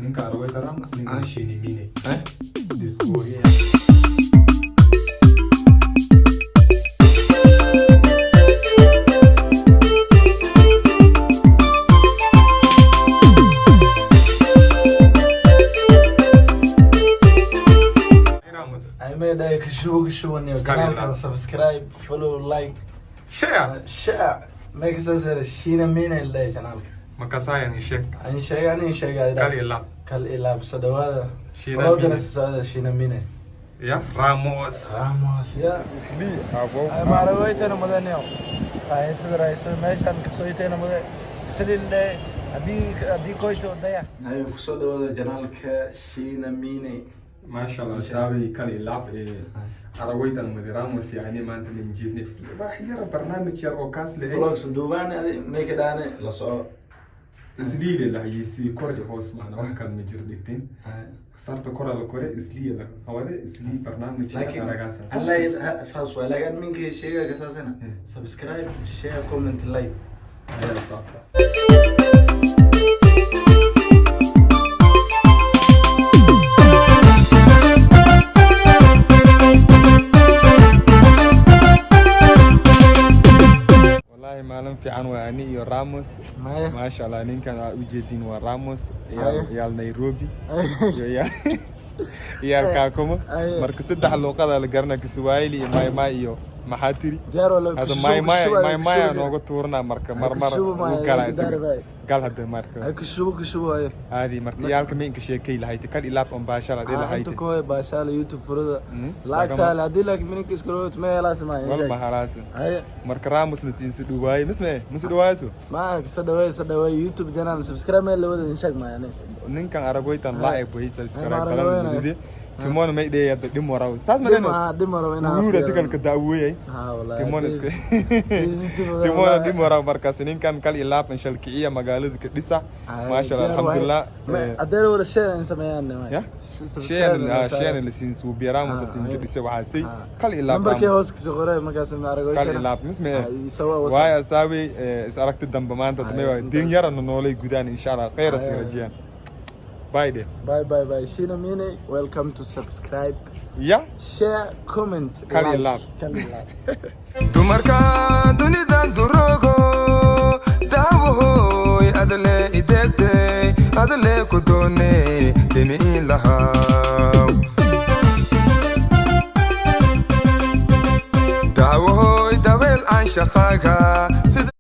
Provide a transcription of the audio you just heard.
ninka arwayta Ramos ninka shini mine discoria I made a kishu on your channel. Subscribe, follow, like, share. Make us a Shina Mine le channel. makasaya ni shek And share any share Kal Elab Sadawada. Follow the Shina Mine. ya Ramos Yeah. isli abo I'm out of wait and a mother now. I said I said, Meshan, so it and a mother. Still, Adi Koito there. I saw the channel Shina Mine. mashallah sabi kal ilab arawayta mudi Ramos yani maanta min jidni wax yar barnaamij yar oo kaas leh Vlogs duubaan make daane la soo isliile la yisi kor iyo hoos maana wax kan ma jir dhigteen sarta kor la kore isliile qawade isli barnaamij aragaasa Allah saas waa laga minka sheega gasaasana subscribe share comment like ayaa sabta maalin fiican waa ani iyo Ramos masha Allah ninkan aad u jeedin waa Ramos yaal Nairobi yaal Kakuma marka saddex luqada la garana Kiswahili iyo Maymay iyo Maxatiri hada Maymay nooga tuurna marka marmar uu kala gal hada marka kishubo ay hadi marka yaalka minka sheekay lahayd kal ilaab on baashala lahayd inta kooy baashala YouTube furada laagta hadii laakiin minka iskaro meela samay wal ma halaas marka Ramos nasiin su dhuwaay musu dhuwaaso ma ka sadaway YouTube channel subscribe meel la wada inshaag ma yani ninkan aragoytan live way subscribe kala Timon may day at the moral. Says my dimoro ina radical ka daaway. Wallahi. Timon is Timon dimoro markas ninkan kal ilab in shalkiya magaalada ka dhisa. Masha Allah alhamdulillah. Adeer wala shay in sameeyaan ya share lisin su Ramos sin ka dhisa waxa say kal ilab. Numberkii hoos ka soo qoray markaas ma aragoytan. Kal ilab misme. Waaya saawi is aragti damba maanta damay din yaran noolay gudaan insha Allah khayr asirajiyaan. Bye. Shina Mine, welcome to subscribe. Yeah. Share, comment. Kali love. Tumarka dunidan durogo dawo adale idete adale kudone demi laha dawo dawel an shaqaga